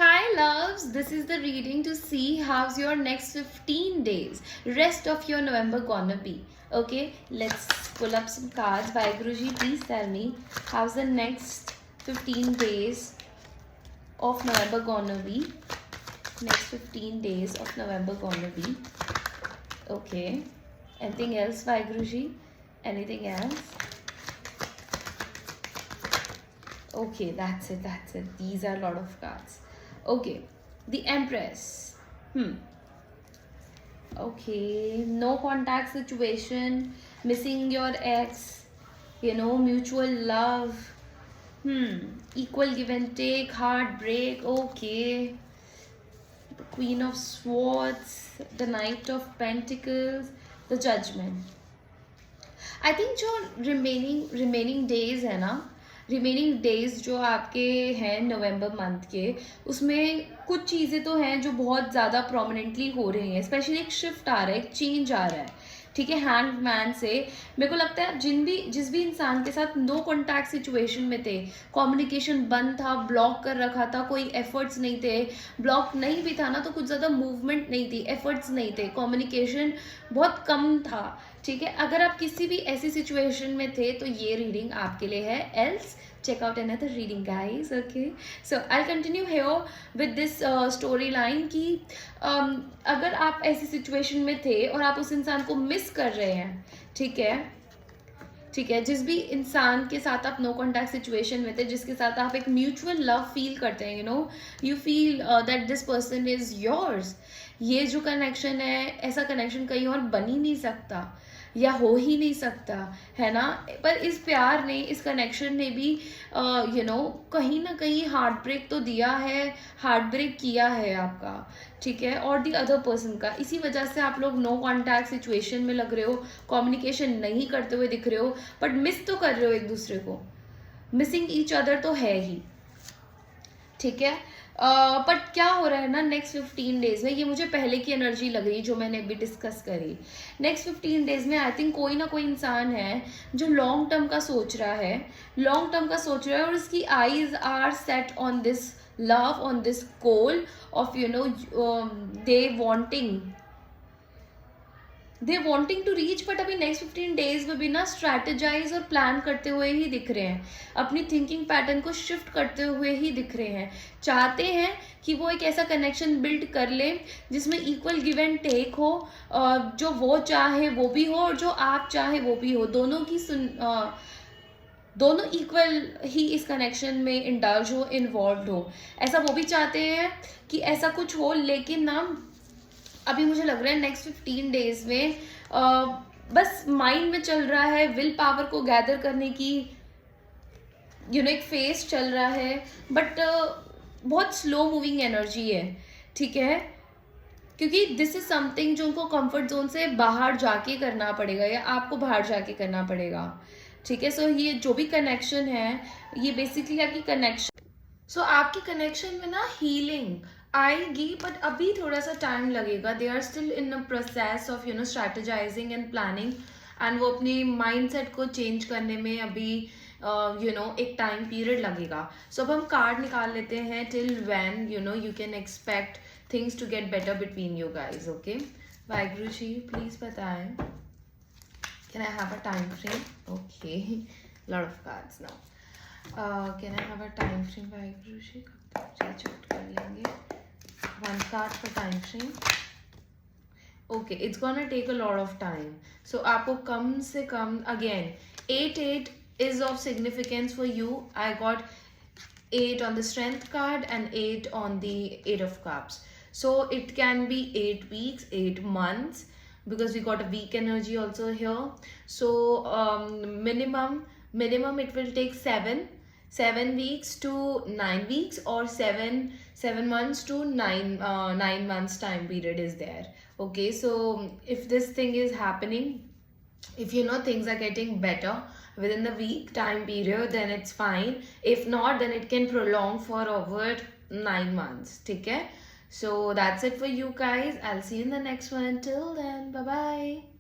Hi loves, this is the reading to see how's your next 15 days, rest of your November gonna be. Okay, let's pull up some cards. Vaiguruji, please tell me how's the next 15 days of November gonna be. Next 15 days of November gonna be. Okay, anything else, Vaiguruji? Anything else? Okay, that's it. These are a lot of cards. Okay, the Empress. Okay, no contact situation, missing your ex, mutual love. Equal give and take, heartbreak. Okay, the Queen of Swords, the Knight of Pentacles, the Judgment. I think जो remaining days है ना, remaining days जो आपके हैं नवंबर month के, उसमें कुछ चीज़ें तो हैं जो बहुत ज़्यादा प्रोमिनेंटली हो रही हैं. स्पेशली एक शिफ्ट आ रहा है, एक चेंज आ रहा है. ठीक है, हैंड मैन से मेरे को लगता है जिस भी इंसान के साथ नो कॉन्टैक्ट सिचुएशन में थे, कम्युनिकेशन बंद था, ब्लॉक कर रखा था, कोई एफर्ट्स नहीं थे, ब्लॉक नहीं भी था ना तो कुछ ज़्यादा मूवमेंट नहीं थी, एफर्ट्स नहीं थे, कम्युनिकेशन बहुत कम था. ठीक है, अगर आप किसी भी ऐसी सिचुएशन में थे तो ये रीडिंग आपके लिए है. Else check out another reading guys. Okay, so I'll continue here with this storyline कि अगर आप ऐसी सिचुएशन में थे और आप उस इंसान को मिस कर रहे हैं, ठीक है, जिस भी इंसान के साथ आप नो कॉन्टैक्ट सिचुएशन में थे, जिसके साथ आप एक म्यूचुअल लव फील करते हैं, you feel that this person is yours. ये जो कनेक्शन है, ऐसा कनेक्शन कहीं और बन ही नहीं सकता या हो ही नहीं सकता, है ना. पर इस प्यार ने, इस कनेक्शन ने भी कहीं ना कहीं हार्ट ब्रेक तो दिया है, हार्ट ब्रेक किया है आपका. ठीक है, और दी अदर पर्सन का. इसी वजह से आप लोग नो कॉन्टैक्ट सिचुएशन में लग रहे हो, कम्युनिकेशन नहीं करते हुए दिख रहे हो, बट मिस तो कर रहे हो एक दूसरे को. मिसिंग ईच अदर तो है ही. ठीक है, बट क्या हो रहा है ना नेक्स्ट 15 डेज में, ये मुझे पहले की एनर्जी लग रही जो मैंने अभी डिस्कस करी. नेक्स्ट 15 डेज में आई थिंक कोई ना कोई इंसान है जो लॉन्ग टर्म का सोच रहा है, और उसकी eyes are set on this love, on this goal of they wanting to reach. But अभी नेक्स्ट 15 डेज में भी ना स्ट्रैटेजाइज और प्लान करते हुए ही दिख रहे हैं, अपनी थिंकिंग पैटर्न को शिफ्ट करते हुए ही दिख रहे हैं. चाहते हैं कि वो एक ऐसा कनेक्शन बिल्ड कर ले जिसमें इक्वल गिव एंड टेक हो, जो वो चाहे वो भी हो और जो आप चाहे वो भी हो, दोनों इक्वल ही इस कनेक्शन में इंडल्ज हो, इन्वॉल्व हो. ऐसा वो भी चाहते हैं कि ऐसा कुछ हो, लेकिन ना अभी मुझे लग रहा है नेक्स्ट 15 डेज में बस माइंड में चल रहा है, विल पावर को गैदर करने की एक फेस चल रहा है, बट बहुत स्लो मूविंग एनर्जी है. ठीक है, क्योंकि दिस इज समथिंग जो उनको कंफर्ट जोन से बाहर जाके करना पड़ेगा, या आपको बाहर जाके करना पड़ेगा. ठीक है, सो ये जो भी कनेक्शन है, ये बेसिकली आपकी कनेक्शन, आपकी कनेक्शन में ना हीलिंग आएगी, बट अभी थोड़ा सा टाइम लगेगा. They are still in a process of strategizing and planning, and वो अपनी माइंडसेट को चेंज करने में अभी एक टाइम पीरियड लगेगा. सो अब हम कार्ड निकाल लेते हैं till when you can expect things to get better between you guys. Okay, Waheguru ji please बताएं, can I have a time frame? Okay, lot of cards now. Can I have a time frame Waheguru ji? कब तक reach कर लेंगे? One card for time frame. Okay, it's gonna take a lot of time. So आपको कम से कम again 8 is of significance for you. I got 8 on the strength card and 8 on the 8 of cups. So it can be 8 weeks, 8 months, because we got a week energy also here. So minimum it will take 7 weeks to 9 weeks, or 7 months to 9 months time period is there. Okay, so if this thing is happening, if things are getting better within the week time period, then it's fine. If not, then it can prolong for over 9 months. Okay, so that's it for you guys. I'll see you in the next one. Till then, bye bye.